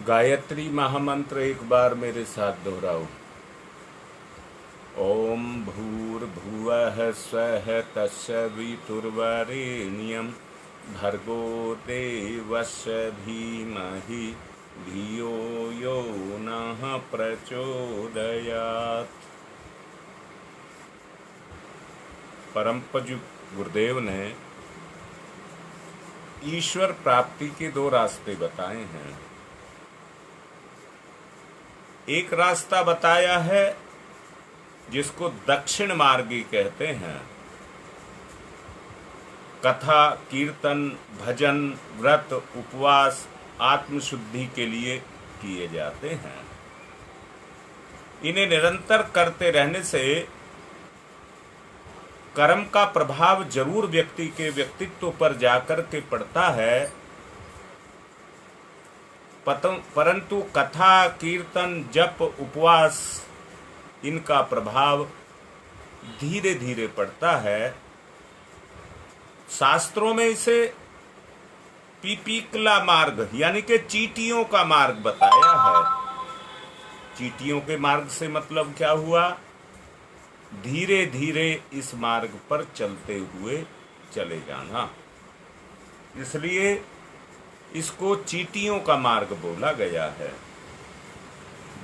गायत्री महामंत्र एक बार मेरे साथ दोहराओ। ओम भूर्भुवः स्वः तत्सवितुर्वरेण्यं भर्गो देवस्य धीमहि धियो यो नः प्रचोदयात्। परम पूज्य गुरुदेव ने ईश्वर प्राप्ति के दो रास्ते बताए हैं। एक रास्ता बताया है जिसको दक्षिण मार्गी कहते हैं। कथा, कीर्तन, भजन, व्रत, उपवास आत्मशुद्धि के लिए किए जाते हैं। इन्हें निरंतर करते रहने से कर्म का प्रभाव जरूर व्यक्ति के व्यक्तित्व पर जाकर के पड़ता है, परंतु कथा, कीर्तन, जप, उपवास इनका प्रभाव धीरे धीरे पड़ता है। शास्त्रों में इसे पिपीकला मार्ग यानी कि चींटियों का मार्ग बताया है। चींटियों के मार्ग से मतलब क्या हुआ? धीरे धीरे इस मार्ग पर चलते हुए चले जाना। इसलिए इसको चींटियों का मार्ग बोला गया है।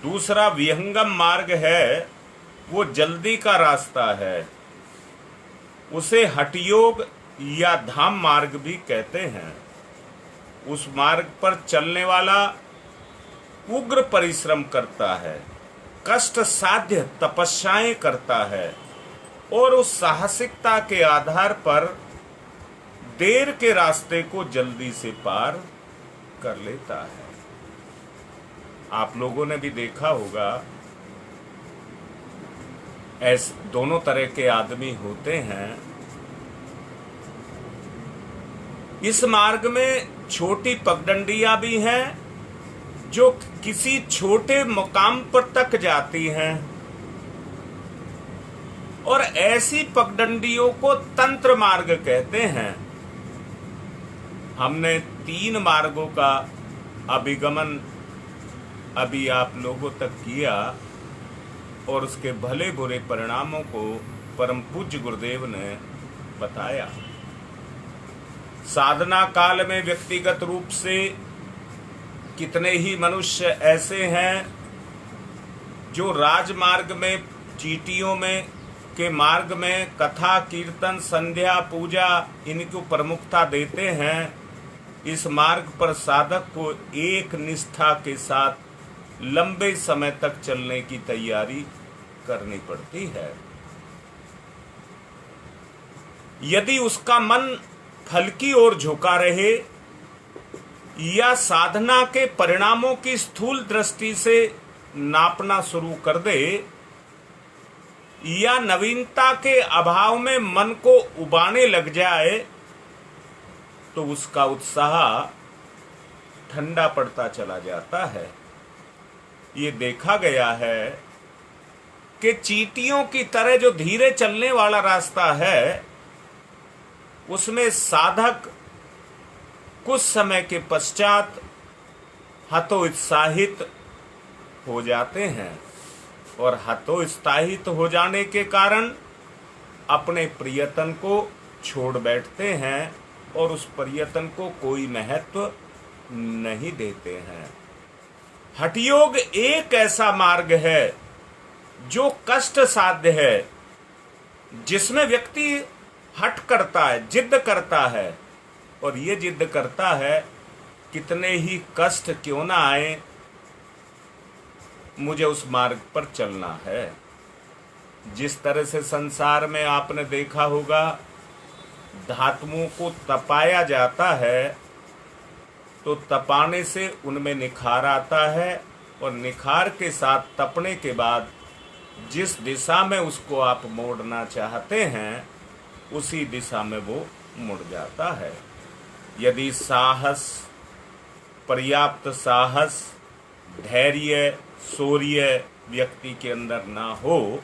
दूसरा विहंगम मार्ग है, वो जल्दी का रास्ता है। उसे हठयोग या धाम मार्ग भी कहते हैं। उस मार्ग पर चलने वाला उग्र परिश्रम करता है, कष्ट साध्य तपस्याएं करता है और उस साहसिकता के आधार पर देर के रास्ते को जल्दी से पार कर लेता है। आप लोगों ने भी देखा होगा, ऐसे दोनों तरह के आदमी होते हैं। इस मार्ग में छोटी पगडंडियां भी हैं जो किसी छोटे मुकाम पर तक जाती हैं, और ऐसी पगडंडियों को तंत्र मार्ग कहते हैं। हमने 3 मार्गों का अभिगमन अभी आप लोगों तक किया और उसके भले बुरे परिणामों को परम पूज्य गुरुदेव ने बताया। साधना काल में व्यक्तिगत रूप से कितने ही मनुष्य ऐसे हैं जो राजमार्ग में, चींटियों में के मार्ग में कथा, कीर्तन, संध्या, पूजा इनको प्रमुखता देते हैं। इस मार्ग पर साधक को एक निष्ठा के साथ लंबे समय तक चलने की तैयारी करनी पड़ती है। यदि उसका मन फल की ओर झुका रहे या साधना के परिणामों की स्थूल दृष्टि से नापना शुरू कर दे या नवीनता के अभाव में मन को उबाने लग जाए, तो उसका उत्साह ठंडा पड़ता चला जाता है। ये देखा गया है कि चींटियों की तरह जो धीरे चलने वाला रास्ता है, उसमें साधक कुछ समय के पश्चात हतोत्साहित हो जाते हैं और हतोत्साहित हो जाने के कारण अपने प्रयत्न को छोड़ बैठते हैं और उस प्रयत्न को कोई महत्व नहीं देते हैं। हठयोग एक ऐसा मार्ग है जो कष्ट साध्य है, जिसमें व्यक्ति हठ करता है, जिद करता है, और ये जिद करता है कितने ही कष्ट क्यों ना आए, मुझे उस मार्ग पर चलना है। जिस तरह से संसार में आपने देखा होगा, धातुओं को तपाया जाता है तो तपाने से उनमें निखार आता है, और निखार के साथ तपने के बाद जिस दिशा में उसको आप मोड़ना चाहते हैं उसी दिशा में वो मुड़ जाता है। यदि साहस, पर्याप्त साहस, धैर्य, शौर्य व्यक्ति के अंदर ना हो,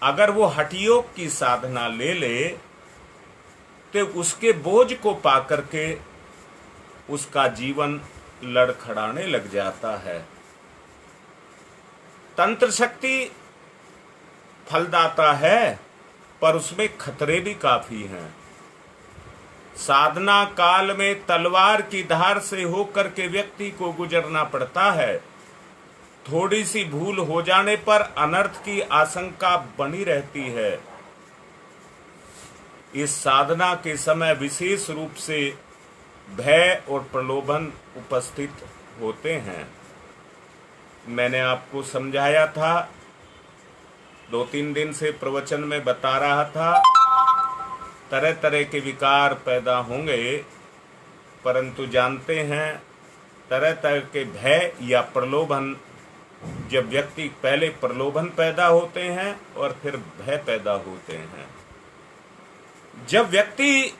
अगर वो हठयोग की साधना ले ले तो उसके बोझ को पाकर के उसका जीवन लड़खड़ाने लग जाता है। तंत्र शक्ति फलदाता है, पर उसमें खतरे भी काफी हैं। साधना काल में तलवार की धार से होकर के व्यक्ति को गुजरना पड़ता है। थोड़ी सी भूल हो जाने पर अनर्थ की आशंका बनी रहती है। इस साधना के समय विशेष रूप से भय और प्रलोभन उपस्थित होते हैं। मैंने आपको समझाया था, 2-3 दिन से प्रवचन में बता रहा था, तरह तरह के विकार पैदा होंगे, परंतु जानते हैं तरह तरह के भय या प्रलोभन, जब व्यक्ति पहले प्रलोभन पैदा होते हैं और फिर भय पैदा होते हैं। जब व्यक्ति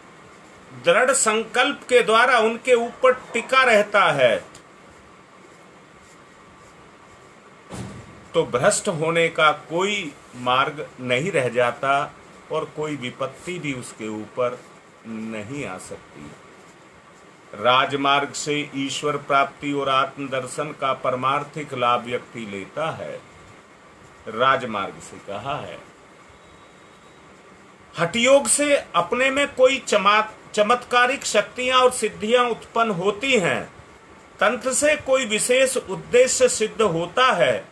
दृढ़ संकल्प के द्वारा उनके ऊपर टिका रहता है तो भ्रष्ट होने का कोई मार्ग नहीं रह जाता और कोई विपत्ति भी उसके ऊपर नहीं आ सकती। राजमार्ग से ईश्वर प्राप्ति और आत्मदर्शन का परमार्थिक लाभ व्यक्ति लेता है। राजमार्ग से कहा है। हठयोग से अपने में कोई चमत्कारिक शक्तियां और सिद्धियां उत्पन्न होती हैं। तंत्र से कोई विशेष उद्देश्य सिद्ध होता है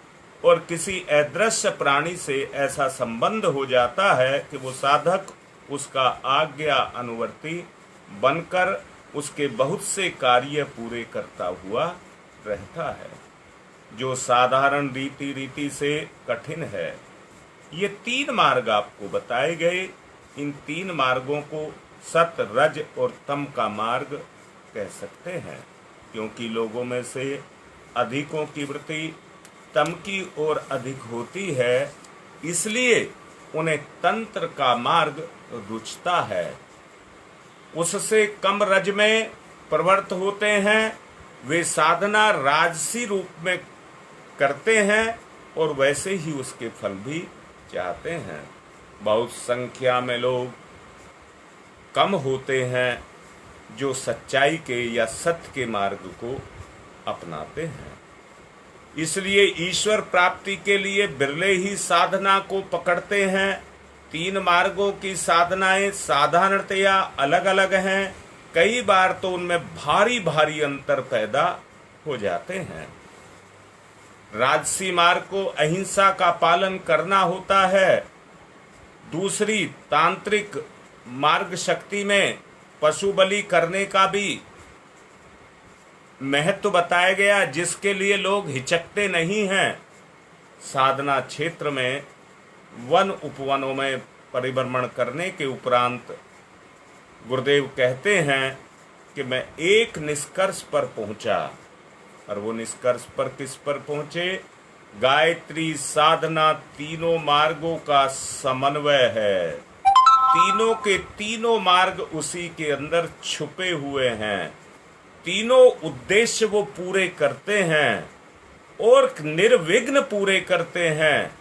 और किसी अदृश्य प्राणी से ऐसा संबंध हो जाता है कि वो साधक उसका आज्ञा अनुवर्ती बनकर उसके बहुत से कार्य पूरे करता हुआ रहता है, जो साधारण रीति से कठिन है। ये 3 मार्ग आपको बताए गए। इन 3 मार्गों को सत, रज और तम का मार्ग कह सकते हैं, क्योंकि लोगों में से अधिकों की वृत्ति तम की ओर अधिक होती है, इसलिए उन्हें तंत्र का मार्ग रुचता है। उससे कम रज में प्रवृत्त होते हैं, वे साधना राजसी रूप में करते हैं और वैसे ही उसके फल भी चाहते हैं। बहुत संख्या में लोग कम होते हैं जो सच्चाई के या सत्य के मार्ग को अपनाते हैं। इसलिए ईश्वर प्राप्ति के लिए बिरले ही साधना को पकड़ते हैं। 3 मार्गों की साधनाएं साधारणतया अलग अलग हैं। कई बार तो उनमें भारी भारी अंतर पैदा हो जाते हैं। राजसी मार्ग को अहिंसा का पालन करना होता है। दूसरी तांत्रिक मार्ग शक्ति में पशु बलि करने का भी महत्व बताया गया, जिसके लिए लोग हिचकते नहीं हैं। साधना क्षेत्र में वन उपवनों में परिभ्रमण करने के उपरांत गुरुदेव कहते हैं कि मैं एक निष्कर्ष पर पहुंचा, और वो निष्कर्ष पर किस पर पहुंचे? गायत्री साधना तीनों मार्गों का समन्वय है। तीनों के तीनों मार्ग उसी के अंदर छुपे हुए हैं। तीनों उद्देश्य वो पूरे करते हैं और निर्विघ्न पूरे करते हैं।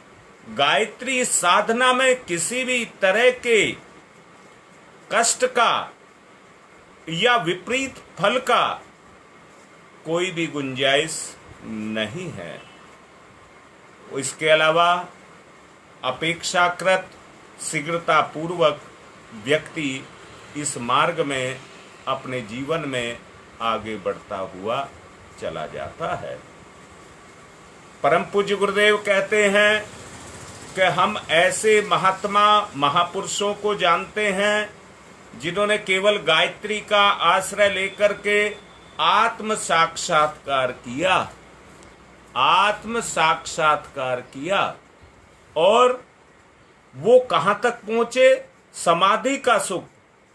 गायत्री साधना में किसी भी तरह के कष्ट का या विपरीत फल का कोई भी गुंजाइश नहीं है। इसके अलावा अपेक्षाकृत शीघ्रता पूर्वक व्यक्ति इस मार्ग में अपने जीवन में आगे बढ़ता हुआ चला जाता है। परम पूज्य गुरुदेव कहते हैं कि हम ऐसे महात्मा महापुरुषों को जानते हैं जिन्होंने केवल गायत्री का आश्रय लेकर के आत्म साक्षात्कार किया, आत्म साक्षात्कार किया। और वो कहां तक पहुंचे? समाधि का सुख,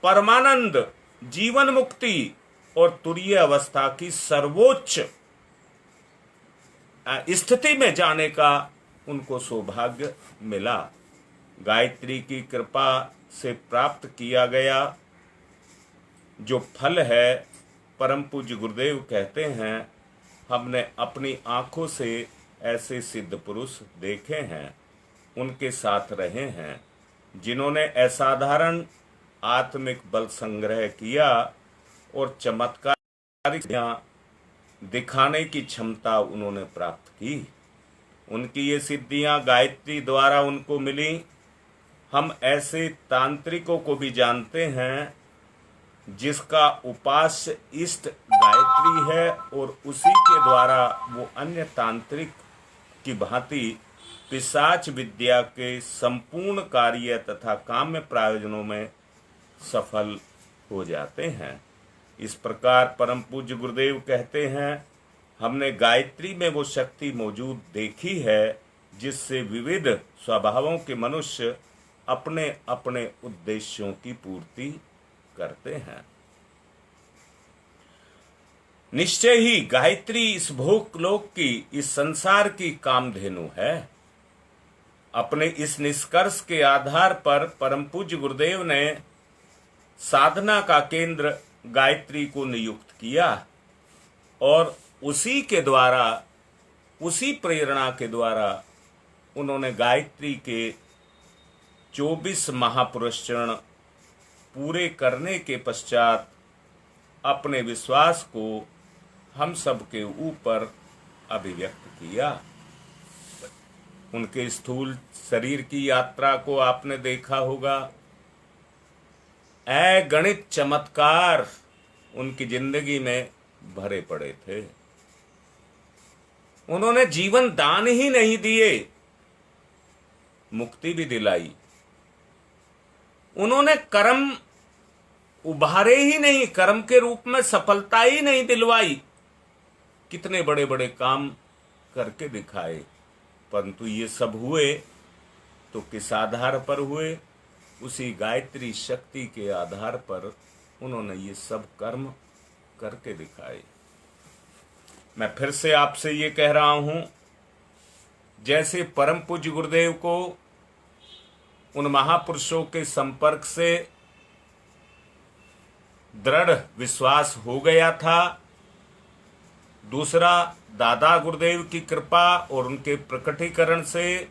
परमानंद, जीवन मुक्ति और तुरीय अवस्था की सर्वोच्च स्थिति में जाने का उनको सौभाग्य मिला। गायत्री की कृपा से प्राप्त किया गया जो फल है, परम पूज्य गुरुदेव कहते हैं, हमने अपनी आंखों से ऐसे सिद्ध पुरुष देखे हैं, उनके साथ रहे हैं, जिन्होंने असाधारण आत्मिक बल संग्रह किया और चमत्कारिक दिखाने की क्षमता उन्होंने प्राप्त की। उनकी ये सिद्धियां गायत्री द्वारा उनको मिली। हम ऐसे तांत्रिकों को भी जानते हैं जिसका उपास्य इष्ट गायत्री है और उसी के द्वारा वो अन्य तांत्रिक की भांति पिशाच विद्या के संपूर्ण कार्य तथा काम्य प्रयोजनों में सफल हो जाते हैं। इस प्रकार परम पूज्य गुरुदेव कहते हैं, हमने गायत्री में वो शक्ति मौजूद देखी है जिससे विविध स्वभावों के मनुष्य अपने अपने उद्देश्यों की पूर्ति करते हैं। निश्चय ही गायत्री इस भोगलोक की, इस संसार की कामधेनु है। अपने इस निष्कर्ष के आधार पर परम पूज्य गुरुदेव ने साधना का केंद्र गायत्री को नियुक्त किया और उसी के द्वारा, उसी प्रेरणा के द्वारा उन्होंने गायत्री के 24 महापुरुष चरण पूरे करने के पश्चात अपने विश्वास को हम सब के ऊपर अभिव्यक्त किया। उनके स्थूल शरीर की यात्रा को आपने देखा होगा। अगणित चमत्कार उनकी जिंदगी में भरे पड़े थे। उन्होंने जीवन दान ही नहीं दिए, मुक्ति भी दिलाई। उन्होंने कर्म उभारे ही नहीं, कर्म के रूप में सफलता ही नहीं दिलवाई। कितने बड़े बड़े काम करके दिखाए, परंतु ये सब हुए तो किस आधार पर हुए? उसी गायत्री शक्ति के आधार पर उन्होंने ये सब कर्म करके दिखाए। मैं फिर से आपसे ये कह रहा हूं, जैसे परम पूज्य गुरुदेव को उन महापुरुषों के संपर्क से दृढ़ विश्वास हो गया था, दूसरा दादा गुरुदेव की कृपा और उनके प्रकटीकरण से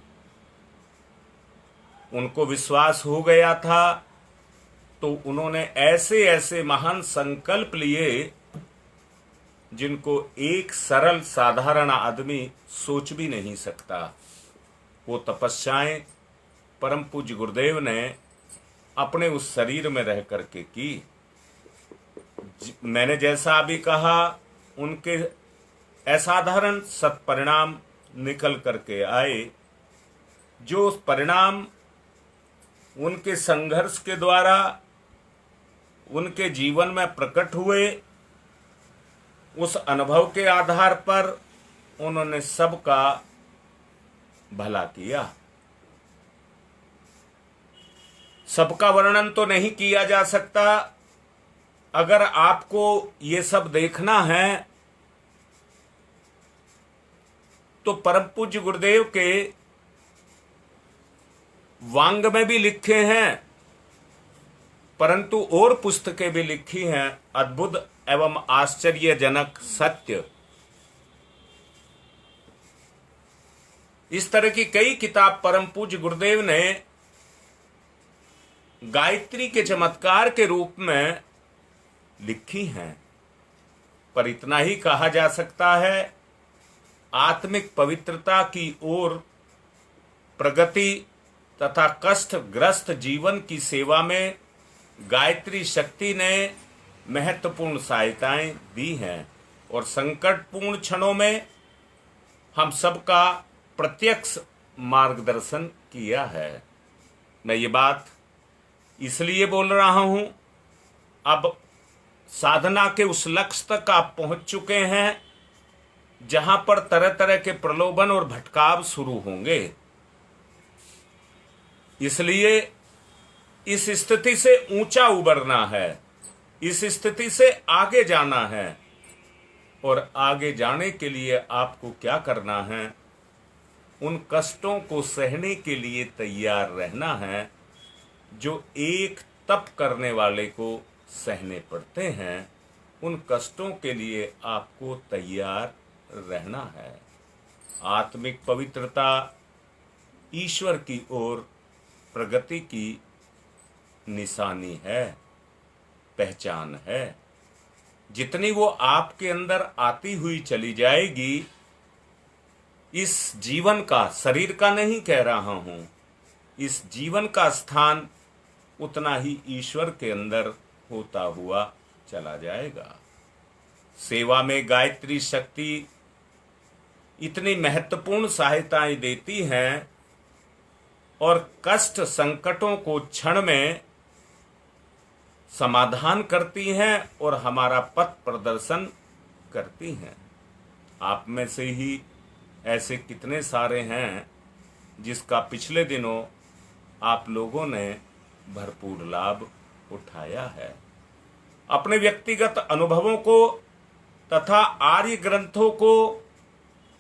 उनको विश्वास हो गया था, तो उन्होंने ऐसे ऐसे महान संकल्प लिए जिनको एक सरल साधारण आदमी सोच भी नहीं सकता। वो तपस्याएं परम पूज्य गुरुदेव ने अपने उस शरीर में रह करके की। मैंने जैसा अभी कहा, उनके असाधारण सत्परिणाम निकल करके आए। जो परिणाम उनके संघर्ष के द्वारा उनके जीवन में प्रकट हुए, उस अनुभव के आधार पर उन्होंने सबका भला किया। सबका वर्णन तो नहीं किया जा सकता। अगर आपको ये सब देखना है तो परम पूज्य गुरुदेव के वांग में भी लिखे हैं, परंतु और पुस्तकें भी लिखी हैं, अद्भुत एवं आश्चर्यजनक सत्य। इस तरह की कई किताब परम पूज्य गुरुदेव ने गायत्री के चमत्कार के रूप में लिखी हैं। पर इतना ही कहा जा सकता है, आत्मिक पवित्रता की ओर प्रगति तथा कष्टग्रस्त जीवन की सेवा में गायत्री शक्ति ने महत्वपूर्ण सहायताएं दी हैं और संकटपूर्ण क्षणों में हम सबका प्रत्यक्ष मार्गदर्शन किया है। मैं ये बात इसलिए बोल रहा हूं, अब साधना के उस लक्ष्य तक आप पहुंच चुके हैं जहां पर तरह तरह के प्रलोभन और भटकाव शुरू होंगे। इसलिए इस स्थिति से ऊंचा उबरना है, इस स्थिति से आगे जाना है। और आगे जाने के लिए आपको क्या करना है? उन कष्टों को सहने के लिए तैयार रहना है जो एक तप करने वाले को सहने पड़ते हैं। उन कष्टों के लिए आपको तैयार रहना है। आत्मिक पवित्रता ईश्वर की ओर प्रगति की निशानी है, पहचान है। जितनी वो आपके अंदर आती हुई चली जाएगी, इस जीवन का, शरीर का नहीं कह रहा हूं, इस जीवन का स्थान उतना ही ईश्वर के अंदर होता हुआ चला जाएगा। सेवा में गायत्री शक्ति इतनी महत्वपूर्ण सहायताएं देती हैं और कष्ट संकटों को क्षण में समाधान करती हैं और हमारा पथ प्रदर्शन करती हैं। आप में से ही ऐसे कितने सारे हैं जिसका पिछले दिनों आप लोगों ने भरपूर लाभ उठाया है। अपने व्यक्तिगत अनुभवों को तथा आर्य ग्रंथों को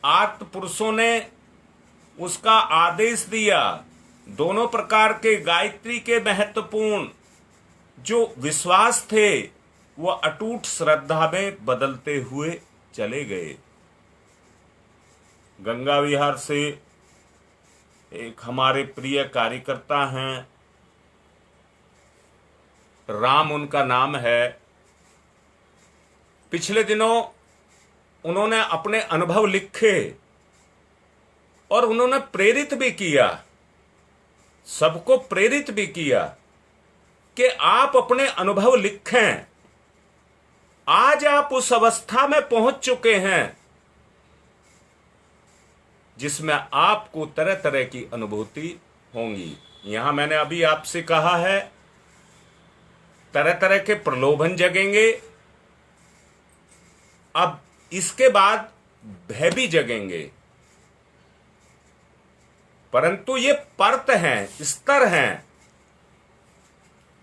आत्म पुरुषों ने उसका आदेश दिया। दोनों प्रकार के गायत्री के महत्वपूर्ण जो विश्वास थे वो अटूट श्रद्धा में बदलते हुए चले गए। गंगा विहार से एक हमारे प्रिय कार्यकर्ता हैं, राम उनका नाम है। पिछले दिनों उन्होंने अपने अनुभव लिखे और उन्होंने प्रेरित भी किया, सबको प्रेरित भी किया कि आप अपने अनुभव लिखें। आज आप उस अवस्था में पहुंच चुके हैं जिसमें आपको तरह तरह की अनुभूति होंगी। यहां मैंने अभी आपसे कहा है, तरह तरह के प्रलोभन जगेंगे, अब इसके बाद भय भी जगेंगे, परंतु ये परत हैं, स्तर हैं।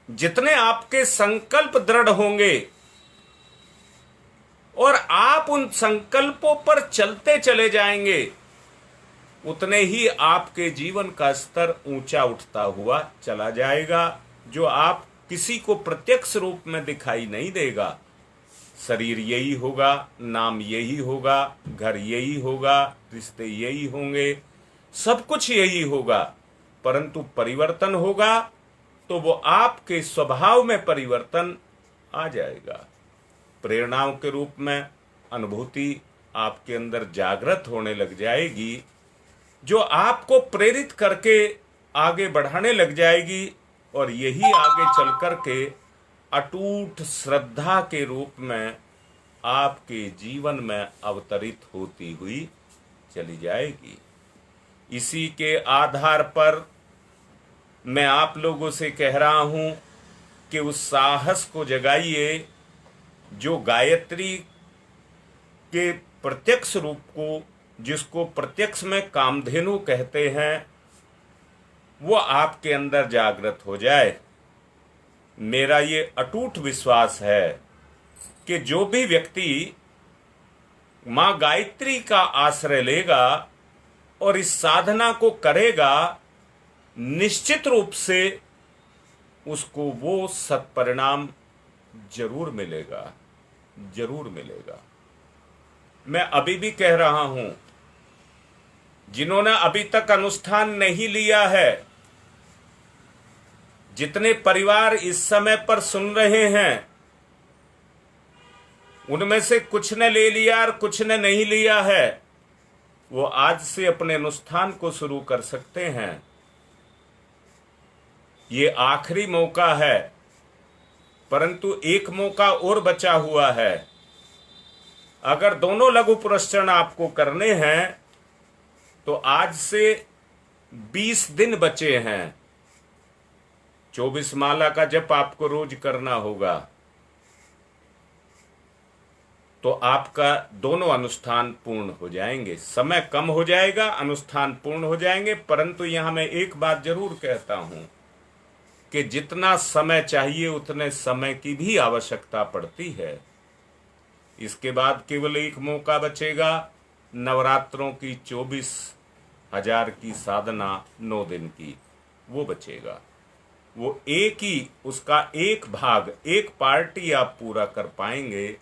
जितने आपके संकल्प दृढ़ होंगे और आप उन संकल्पों पर चलते चले जाएंगे, उतने ही आपके जीवन का स्तर ऊंचा उठता हुआ चला जाएगा, जो आप किसी को प्रत्यक्ष रूप में दिखाई नहीं देगा। शरीर यही होगा, नाम यही होगा, घर यही होगा, रिश्ते यही होंगे, सब कुछ यही होगा, परंतु परिवर्तन होगा तो वो आपके स्वभाव में परिवर्तन आ जाएगा। प्रेरणाओं के रूप में अनुभूति आपके अंदर जागृत होने लग जाएगी, जो आपको प्रेरित करके आगे बढ़ाने लग जाएगी, और यही आगे चल करके अटूट श्रद्धा के रूप में आपके जीवन में अवतरित होती हुई चली जाएगी। इसी के आधार पर मैं आप लोगों से कह रहा हूं कि उस साहस को जगाइए जो गायत्री के प्रत्यक्ष रूप को, जिसको प्रत्यक्ष में कामधेनु कहते हैं, वो आपके अंदर जागृत हो जाए। मेरा ये अटूट विश्वास है कि जो भी व्यक्ति मां गायत्री का आश्रय लेगा और इस साधना को करेगा, निश्चित रूप से उसको वो सत्परिणाम जरूर मिलेगा, जरूर मिलेगा। मैं अभी भी कह रहा हूं, जिन्होंने अभी तक अनुष्ठान नहीं लिया है, जितने परिवार इस समय पर सुन रहे हैं, उनमें से कुछ ने ले लिया और कुछ ने नहीं लिया है, वो आज से अपने अनुष्ठान को शुरू कर सकते हैं। ये आखिरी मौका है, परंतु एक मौका और बचा हुआ है। अगर दोनों लघु पुरस्चरण आपको करने हैं तो आज से 20 दिन बचे हैं। 24 माला का जप आपको रोज करना होगा, तो आपका दोनों अनुष्ठान पूर्ण हो जाएंगे। समय कम हो जाएगा, अनुष्ठान पूर्ण हो जाएंगे, परंतु यहां मैं एक बात जरूर कहता हूं कि जितना समय चाहिए उतने समय की भी आवश्यकता पड़ती है। इसके बाद केवल एक मौका बचेगा, नवरात्रों की 24,000 की साधना 9 दिन की, वो बचेगा। वो एक ही, उसका एक भाग, एक पार्टी आप पूरा कर पाएंगे।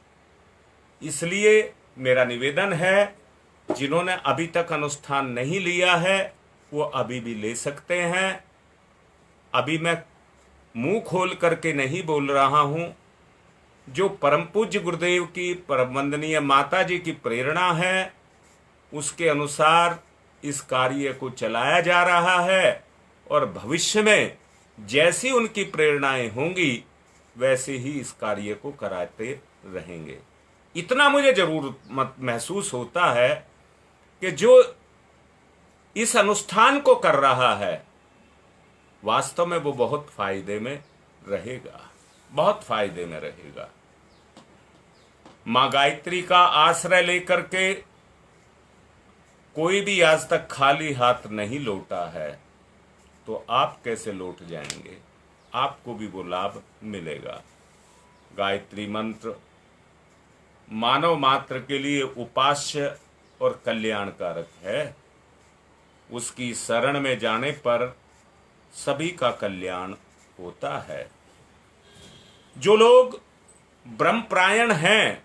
इसलिए मेरा निवेदन है, जिन्होंने अभी तक अनुष्ठान नहीं लिया है वो अभी भी ले सकते हैं। अभी मैं मुंह खोल करके नहीं बोल रहा हूं, जो परम पूज्य गुरुदेव की परम वंदनीय माता जी की प्रेरणा है, उसके अनुसार इस कार्य को चलाया जा रहा है और भविष्य में जैसी उनकी प्रेरणाएं होंगी वैसे ही इस कार्य को कराते रहेंगे। इतना मुझे जरूर महसूस होता है कि जो इस अनुष्ठान को कर रहा है वास्तव में वो बहुत फायदे में रहेगा, बहुत फायदे में रहेगा। मां गायत्री का आश्रय लेकर के कोई भी आज तक खाली हाथ नहीं लौटा है, तो आप कैसे लौट जाएंगे? आपको भी वो लाभ मिलेगा। गायत्री मंत्र मानव मात्र के लिए उपास्य और कल्याणकारक है। उसकी शरण में जाने पर सभी का कल्याण होता है। जो लोग ब्रह्मपरायण हैं,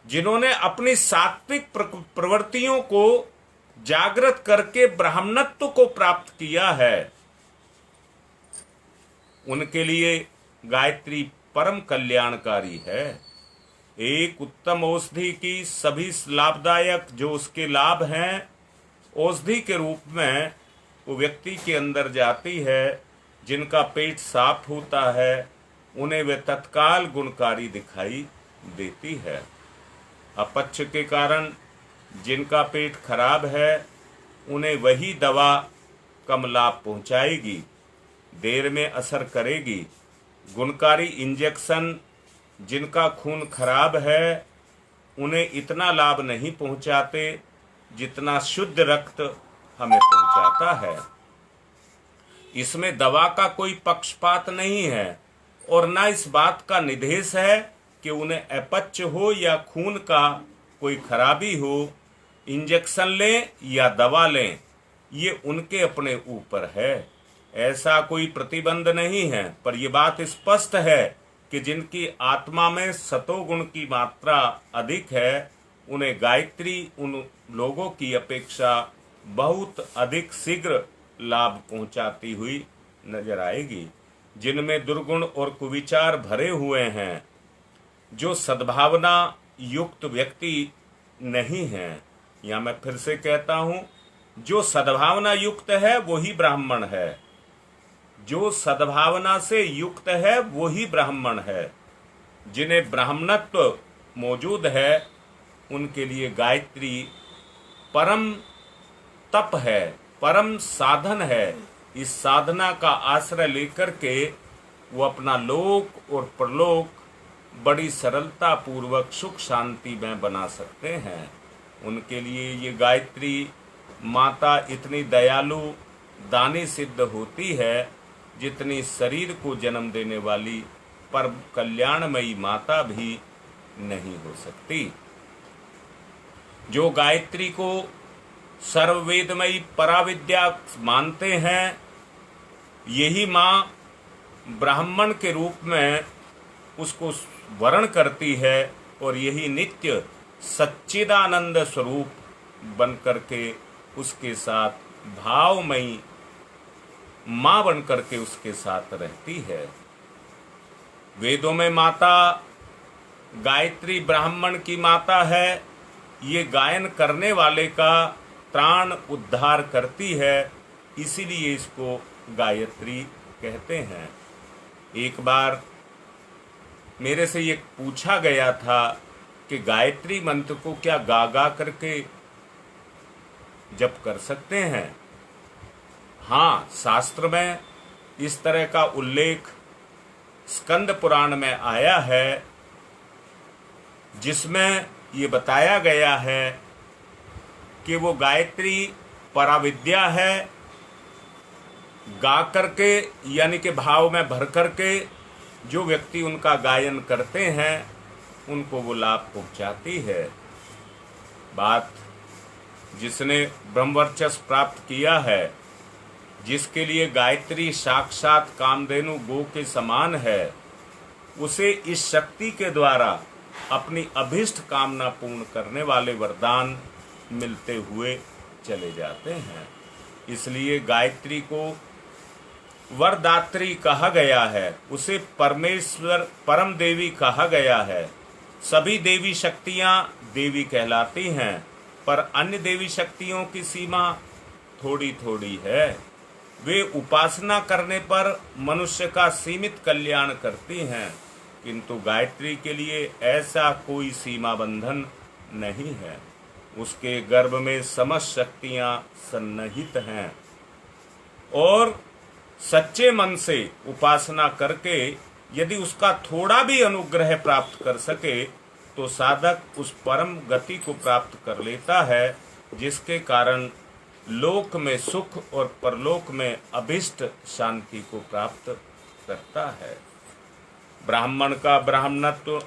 जिन्होंने अपनी सात्विक प्रवृत्तियों को जागृत करके ब्राह्मणत्व को प्राप्त किया है, उनके लिए गायत्री परम कल्याणकारी है। एक उत्तम औषधि की सभी लाभदायक जो उसके लाभ हैं, औषधि के रूप में वो व्यक्ति के अंदर जाती है। जिनका पेट साफ होता है उन्हें वे तत्काल गुणकारी दिखाई देती है। अपच के कारण जिनका पेट खराब है उन्हें वही दवा कम लाभ पहुंचाएगी, देर में असर करेगी। गुणकारी इंजेक्शन जिनका खून खराब है उन्हें इतना लाभ नहीं पहुंचाते जितना शुद्ध रक्त हमें पहुंचाता है। इसमें दवा का कोई पक्षपात नहीं है और न इस बात का निर्देश है कि उन्हें अपच हो या खून का कोई खराबी हो, इंजेक्शन लें या दवा लें, ये उनके अपने ऊपर है। ऐसा कोई प्रतिबंध नहीं है, पर यह बात स्पष्ट है कि जिनकी आत्मा में सतोगुण की मात्रा अधिक है उन्हें गायत्री उन लोगों की अपेक्षा बहुत अधिक शीघ्र लाभ पहुंचाती हुई नजर आएगी। जिनमें दुर्गुण और कुविचार भरे हुए हैं, जो सद्भावना युक्त व्यक्ति नहीं है, या मैं फिर से कहता हूं, जो सद्भावना युक्त है वही ब्राह्मण है। जो सद्भावना से युक्त है वही ब्राह्मण है। जिन्हें ब्राह्मणत्व मौजूद है उनके लिए गायत्री परम तप है, परम साधन है। इस साधना का आश्रय लेकर के वो अपना लोक और परलोक बड़ी सरलता पूर्वक सुख शांति में बना सकते हैं। उनके लिए ये गायत्री माता इतनी दयालु दानी सिद्ध होती है जितनी शरीर को जन्म देने वाली परम कल्याणमयी माता भी नहीं हो सकती। जो गायत्री को सर्ववेदमयी पराविद्या मानते हैं, यही माँ ब्राह्मण के रूप में उसको वर्ण करती है और यही नित्य सच्चिदानंद स्वरूप बन करके उसके साथ भावमयी माँ बन करके उसके साथ रहती है। वेदों में माता गायत्री ब्राह्मण की माता है। ये गायन करने वाले का प्राण उद्धार करती है, इसीलिए इसको गायत्री कहते हैं। एक बार मेरे से ये पूछा गया था कि गायत्री मंत्र को क्या गा गा करके जप कर सकते हैं? हाँ, शास्त्र में इस तरह का उल्लेख स्कंद पुराण में आया है, जिसमें ये बताया गया है कि वो गायत्री पराविद्या है। गा करके यानी कि भाव में भर करके जो व्यक्ति उनका गायन करते हैं उनको वो लाभ पहुंचाती है। बात जिसने ब्रह्मवर्चस्व प्राप्त किया है, जिसके लिए गायत्री साक्षात कामधेनु गो के समान है, उसे इस शक्ति के द्वारा अपनी अभिष्ट कामना पूर्ण करने वाले वरदान मिलते हुए चले जाते हैं। इसलिए गायत्री को वरदात्री कहा गया है, उसे परमेश्वर परम देवी कहा गया है। सभी देवी शक्तियां देवी कहलाती हैं, पर अन्य देवी शक्तियों की सीमा थोड़ी थोड़ी है। वे उपासना करने पर मनुष्य का सीमित कल्याण करती हैं, किंतु गायत्री के लिए ऐसा कोई सीमा बंधन नहीं है। उसके गर्भ में समस्त शक्तियां सन्निहित हैं और सच्चे मन से उपासना करके यदि उसका थोड़ा भी अनुग्रह प्राप्त कर सके तो साधक उस परम गति को प्राप्त कर लेता है, जिसके कारण लोक में सुख और परलोक में अभिष्ट शांति को प्राप्त करता है। ब्राह्मण का ब्राह्मणत्व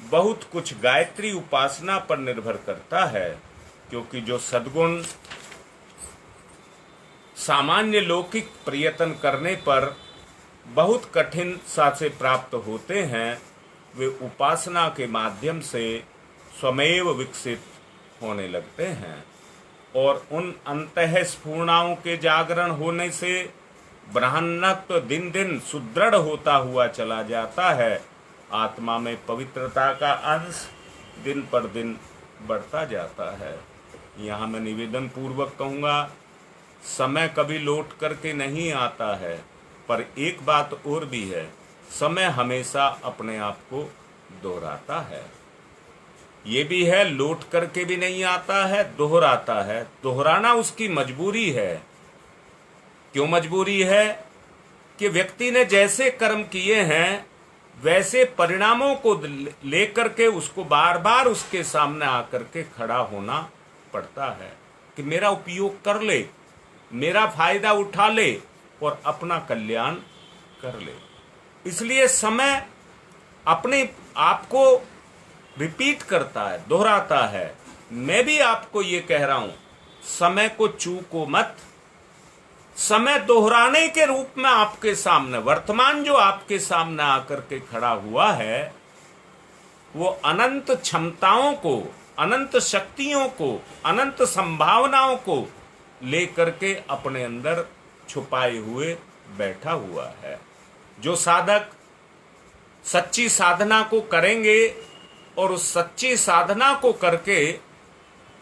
बहुत कुछ गायत्री उपासना पर निर्भर करता है, क्योंकि जो सद्गुण सामान्य लौकिक प्रयत्न करने पर बहुत कठिन सा से प्राप्त होते हैं, वे उपासना के माध्यम से स्वमेव विकसित होने लगते हैं और उन अंतःस्फूर्णाओं के जागरण होने से ब्राह्मणत्व दिन दिन सुदृढ़ होता हुआ चला जाता है। आत्मा में पवित्रता का अंश दिन पर दिन बढ़ता जाता है। यहाँ मैं निवेदन पूर्वक कहूँगा, समय कभी लौट करके नहीं आता है, पर एक बात और भी है, समय हमेशा अपने आप को दोहराता है। ये भी है, लौट करके भी नहीं आता है, दोहराता है। दोहराना उसकी मजबूरी है। क्यों मजबूरी है? कि व्यक्ति ने जैसे कर्म किए हैं वैसे परिणामों को लेकर के उसको बार बार उसके सामने आकर के खड़ा होना पड़ता है कि मेरा उपयोग कर ले, मेरा फायदा उठा ले और अपना कल्याण कर ले। इसलिए समय अपने आप को रिपीट करता है, दोहराता है। मैं भी आपको ये कह रहा हूं, समय को चूको मत। समय दोहराने के रूप में आपके सामने, वर्तमान जो आपके सामने आकर के खड़ा हुआ है, वो अनंत क्षमताओं को, अनंत शक्तियों को, अनंत संभावनाओं को लेकर के अपने अंदर छुपाए हुए बैठा हुआ है। जो साधक सच्ची साधना को करेंगे और उस सच्ची साधना को करके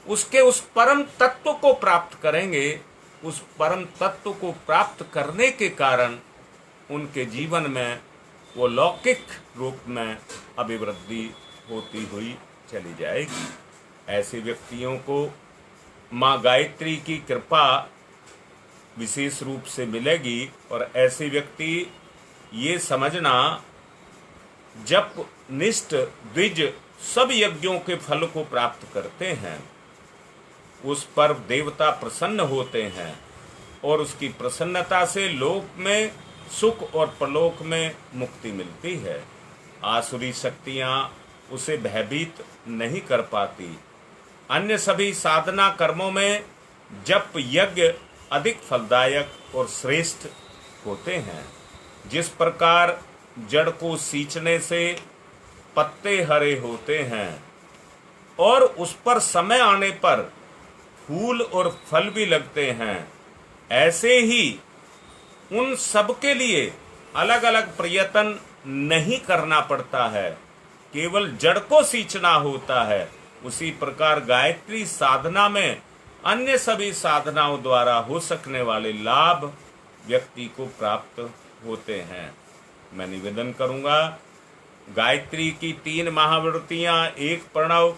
उसके उस परम तत्व को प्राप्त करेंगे, उस परम तत्व को प्राप्त करने के कारण उनके जीवन में वो लौकिक रूप में अभिवृद्धि होती हुई चली जाएगी। ऐसे व्यक्तियों को माँ गायत्री की कृपा विशेष रूप से मिलेगी और ऐसे व्यक्ति ये समझना, जप निष्ठ द्विज सब यज्ञों के फल को प्राप्त करते हैं, उस पर देवता प्रसन्न होते हैं और उसकी प्रसन्नता से लोक में सुख और परलोक में मुक्ति मिलती है। आसुरी शक्तियां उसे भयभीत नहीं कर पाती। अन्य सभी साधना कर्मों में जप यज्ञ अधिक फलदायक और श्रेष्ठ होते हैं। जिस प्रकार जड़ को सींचने से पत्ते हरे होते हैं और उस पर समय आने पर फूल और फल भी लगते हैं, ऐसे ही उन सब के लिए अलग अलग प्रयत्न नहीं करना पड़ता है, केवल जड़ को सींचना होता है। उसी प्रकार गायत्री साधना में अन्य सभी साधनाओं द्वारा हो सकने वाले लाभ व्यक्ति को प्राप्त होते हैं। मैं निवेदन करूंगा, गायत्री की 3 महावृत्तियां, 1 प्रणव,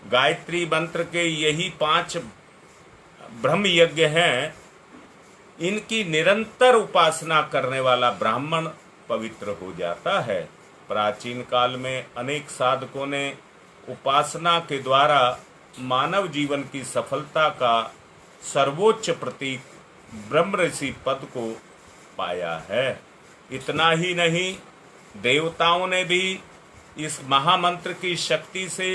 गायत्री मंत्र के यही 5 ब्रह्म यज्ञ हैं। इनकी निरंतर उपासना करने वाला ब्राह्मण पवित्र हो जाता है। प्राचीन काल में अनेक साधकों ने उपासना के द्वारा मानव जीवन की सफलता का सर्वोच्च प्रतीक ब्रह्म ऋषि पद को पाया है। इतना ही नहीं, देवताओं ने भी इस महामंत्र की शक्ति से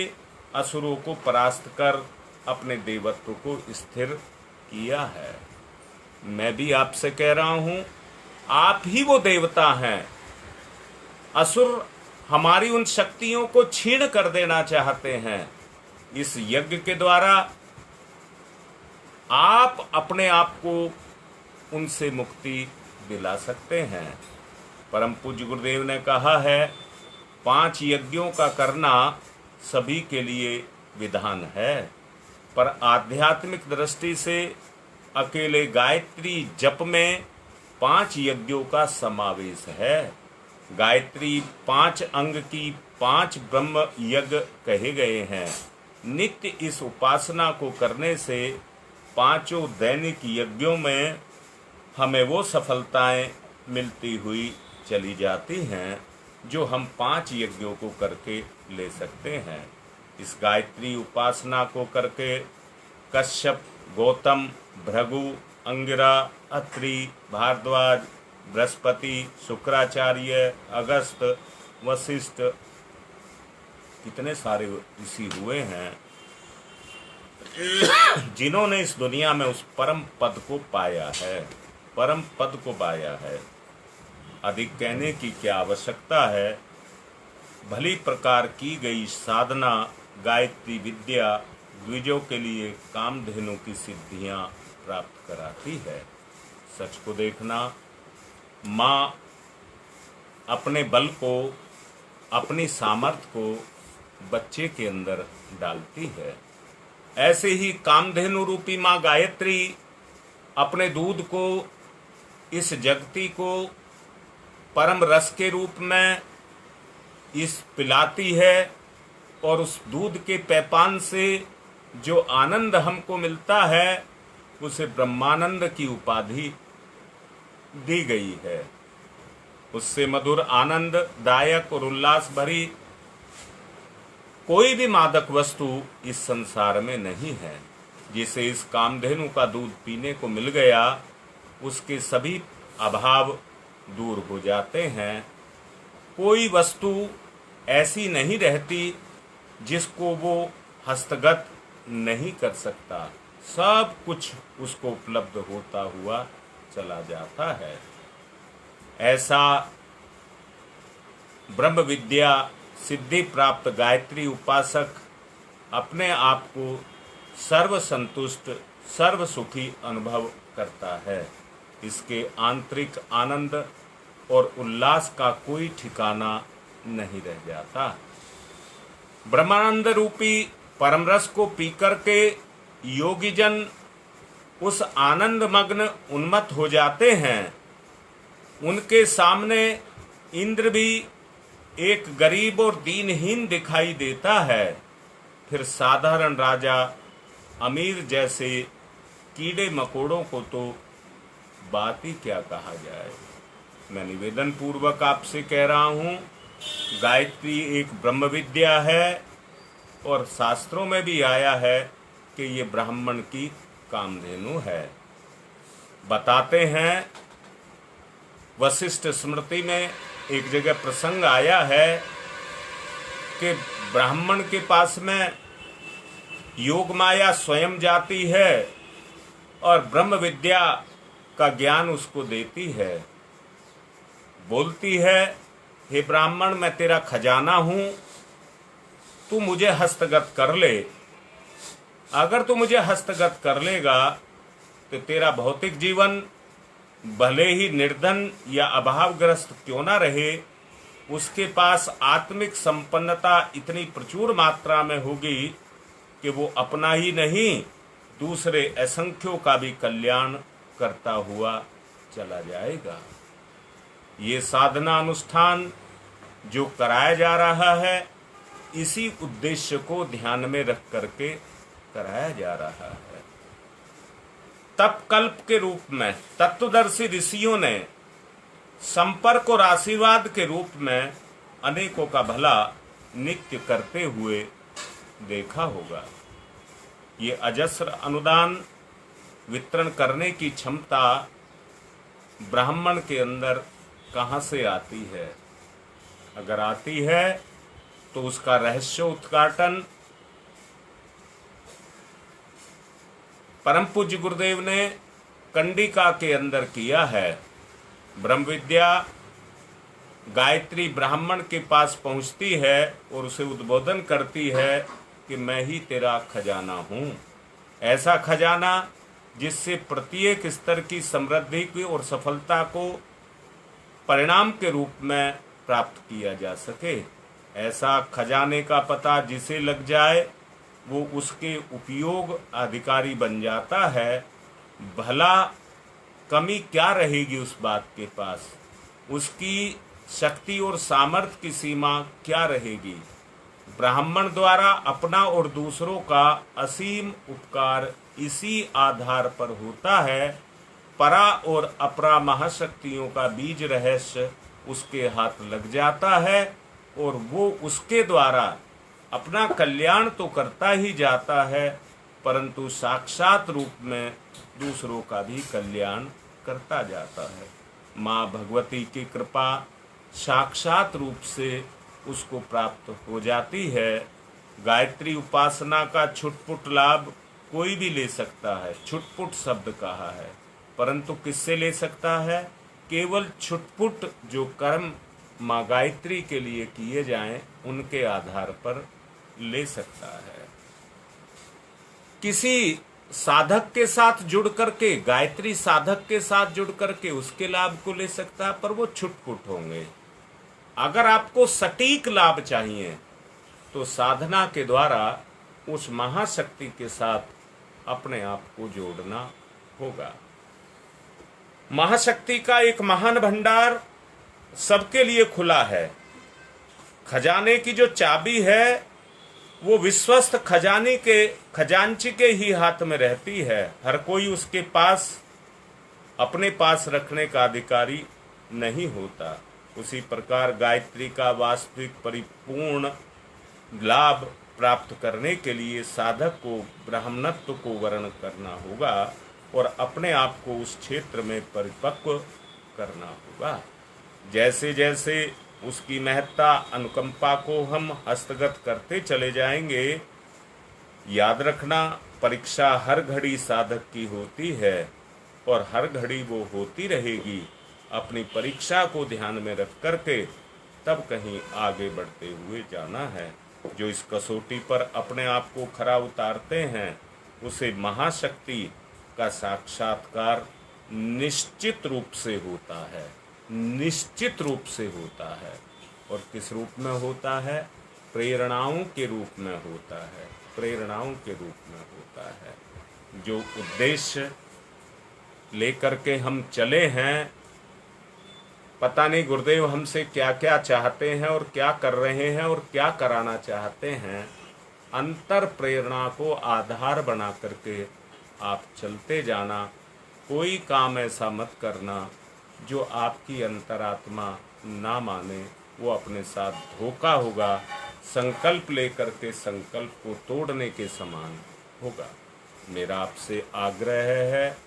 असुरों को परास्त कर अपने देवत्व को स्थिर किया है। मैं भी आपसे कह रहा हूं, आप ही वो देवता हैं। असुर हमारी उन शक्तियों को छीन कर देना चाहते हैं। इस यज्ञ के द्वारा आप अपने आप को उनसे मुक्ति दिला सकते हैं। परम पूज्य गुरुदेव ने कहा है 5 यज्ञों का करना सभी के लिए विधान है, पर आध्यात्मिक दृष्टि से अकेले गायत्री जप में 5 यज्ञों का समावेश है। गायत्री 5 अंग की 5 ब्रह्म यज्ञ कहे गए हैं। नित्य इस उपासना को करने से 5 दैनिक यज्ञों में हमें वो सफलताएं मिलती हुई चली जाती हैं जो हम 5 यज्ञों को करके ले सकते हैं। इस गायत्री उपासना को करके कश्यप, गौतम, भृगु, अंगिरा, अत्रि, भारद्वाज, बृहस्पति, शुक्राचार्य, अगस्त, वशिष्ठ, कितने सारे ऋषि हुए हैं जिन्होंने इस दुनिया में उस परम पद को पाया है, परम पद को पाया है। अधिक कहने की क्या आवश्यकता है। भली प्रकार की गई साधना गायत्री विद्या द्विजों के लिए कामधेनु की सिद्धियां प्राप्त कराती है। सच को देखना, माँ अपने बल को, अपनी सामर्थ्य को बच्चे के अंदर डालती है। ऐसे ही कामधेनु रूपी माँ गायत्री अपने दूध को, इस जगती को परम रस के रूप में इस पिलाती है और उस दूध के पैपान से जो आनंद हमको मिलता है उसे ब्रह्मानंद की उपाधि दी गई है। उससे मधुर, आनंद दायक और उल्लास भरी कोई भी मादक वस्तु इस संसार में नहीं है। जिसे इस कामधेनु का दूध पीने को मिल गया उसके सभी अभाव दूर हो जाते हैं। कोई वस्तु ऐसी नहीं रहती जिसको वो हस्तगत नहीं कर सकता। सब कुछ उसको उपलब्ध होता हुआ चला जाता है। ऐसा ब्रह्म विद्या सिद्धि प्राप्त गायत्री उपासक अपने आप को सर्व संतुष्ट, सर्व सुखी अनुभव करता है। इसके आंतरिक आनंद और उल्लास का कोई ठिकाना नहीं रह जाता। ब्रह्मानंद रूपी परम रस को पीकर के योगीजन उस आनंद मग्न उन्मत्त हो जाते हैं। उनके सामने इंद्र भी एक गरीब और दीनहीन दिखाई देता है। फिर साधारण राजा, अमीर जैसे कीड़े मकोड़ों को तो बात ही क्या कहा जाए। मैं निवेदन पूर्वक आपसे कह रहा हूँ, गायत्री एक ब्रह्म विद्या है और शास्त्रों में भी आया है कि ये ब्राह्मण की कामधेनु है। बताते हैं वशिष्ठ स्मृति में एक जगह प्रसंग आया है कि ब्राह्मण के पास में योग माया स्वयं जाती है और ब्रह्म विद्या का ज्ञान उसको देती है। बोलती है, हे ब्राह्मण, मैं तेरा खजाना हूं, तू मुझे हस्तगत कर ले। अगर तू मुझे हस्तगत कर लेगा तो तेरा भौतिक जीवन भले ही निर्धन या अभावग्रस्त क्यों ना रहे, उसके पास आत्मिक संपन्नता इतनी प्रचुर मात्रा में होगी कि वो अपना ही नहीं दूसरे असंख्यों का भी कल्याण करता हुआ चला जाएगा। ये साधना अनुष्ठान जो कराया जा रहा है इसी उद्देश्य को ध्यान में रख करके कराया जा रहा है। तप कल्प के रूप में तत्वदर्शी ऋषियों ने संपर्क और आशीर्वाद के रूप में अनेकों का भला नित्य करते हुए देखा होगा। ये अजस्र अनुदान वितरण करने की क्षमता ब्राह्मण के अंदर कहाँ से आती है? अगर आती है तो उसका रहस्य उद्घाटन परम पूज्य गुरुदेव ने कंडिका के अंदर किया है। ब्रह्म विद्या गायत्री ब्राह्मण के पास पहुंचती है और उसे उद्बोधन करती है कि मैं ही तेरा खजाना हूँ। ऐसा खजाना जिससे प्रत्येक स्तर की समृद्धि की और सफलता को परिणाम के रूप में प्राप्त किया जा सके। ऐसा खजाने का पता जिसे लग जाए वो उसके उपयोग अधिकारी बन जाता है। भला कमी क्या रहेगी उस बात के पास, उसकी शक्ति और सामर्थ्य की सीमा क्या रहेगी। ब्राह्मण द्वारा अपना और दूसरों का असीम उपकार इसी आधार पर होता है। परा और अपरा महाशक्तियों का बीज रहस्य उसके हाथ लग जाता है और वो उसके द्वारा अपना कल्याण तो करता ही जाता है, परंतु साक्षात रूप में दूसरों का भी कल्याण करता जाता है। माँ भगवती की कृपा साक्षात रूप से उसको प्राप्त हो जाती है। गायत्री उपासना का छुटपुट लाभ कोई भी ले सकता है। छुटपुट शब्द कहा है, परंतु किससे ले सकता है? केवल छुटपुट जो कर्म माँ गायत्री के लिए किए जाएं उनके आधार पर ले सकता है। किसी साधक के साथ जुड़ करके, गायत्री साधक के साथ जुड़ करके उसके लाभ को ले सकता है, पर वो छुटपुट होंगे। अगर आपको सटीक लाभ चाहिए तो साधना के द्वारा उस महाशक्ति के साथ अपने आप को जोड़ना होगा। महाशक्ति का एक महान भंडार सबके लिए खुला है। खजाने की जो चाबी है वो विश्वस्त खजांची के ही हाथ में रहती है। हर कोई उसके पास अपने पास रखने का अधिकारी नहीं होता। उसी प्रकार गायत्री का वास्तविक परिपूर्ण लाभ प्राप्त करने के लिए साधक को ब्राह्मणत्व को वर्ण करना होगा और अपने आप को उस क्षेत्र में परिपक्व करना होगा। जैसे जैसे उसकी महत्ता अनुकंपा को हम हस्तगत करते चले जाएंगे, याद रखना परीक्षा हर घड़ी साधक की होती है और हर घड़ी वो होती रहेगी। अपनी परीक्षा को ध्यान में रख करके तब कहीं आगे बढ़ते हुए जाना है। जो इस कसौटी पर अपने आप को खरा उतारते हैं उसे महाशक्ति का साक्षात्कार निश्चित रूप से होता है, निश्चित रूप से होता है। और किस रूप में होता है? प्रेरणाओं के रूप में होता है, प्रेरणाओं के रूप में होता है। जो उद्देश्य लेकर के हम चले हैं, पता नहीं गुरुदेव हमसे क्या क्या चाहते हैं और क्या कर रहे हैं और क्या कराना चाहते हैं। अंतर प्रेरणा को आधार बना करके आप चलते जाना। कोई काम ऐसा मत करना जो आपकी अंतरात्मा ना माने, वो अपने साथ धोखा होगा। संकल्प लेकर के संकल्प को तोड़ने के समान होगा। मेरा आपसे आग्रह है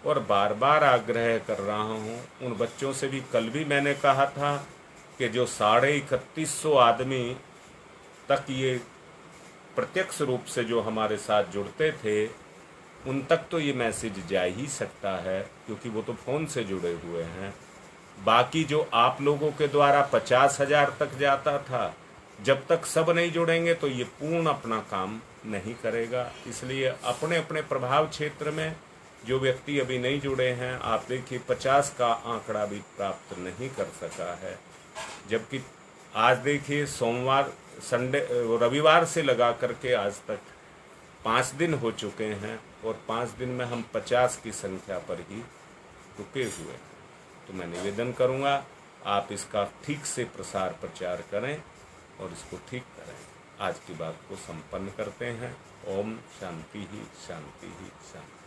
और बार बार आग्रह कर रहा हूँ। उन बच्चों से भी कल भी मैंने कहा था कि जो 3150 आदमी तक ये प्रत्यक्ष रूप से जो हमारे साथ जुड़ते थे उन तक तो ये मैसेज जा ही सकता है, क्योंकि वो तो फ़ोन से जुड़े हुए हैं। बाकी जो आप लोगों के द्वारा 50,000 तक जाता था, जब तक सब नहीं जुड़ेंगे तो ये पूर्ण अपना काम नहीं करेगा। इसलिए अपने अपने प्रभाव क्षेत्र में जो व्यक्ति अभी नहीं जुड़े हैं, आप देखिए 50 का आंकड़ा भी प्राप्त नहीं कर सका है। जबकि आज देखिए सोमवार, संडे, रविवार से लगा करके आज तक 5 दिन हो चुके हैं और 5 दिन में हम 50 की संख्या पर ही रुके हुए हैं। तो मैं निवेदन करूंगा आप इसका ठीक से प्रसार प्रचार करें और इसको ठीक करें। आज की बात को संपन्न करते हैं। ओम शांति ही शांति ही शांति।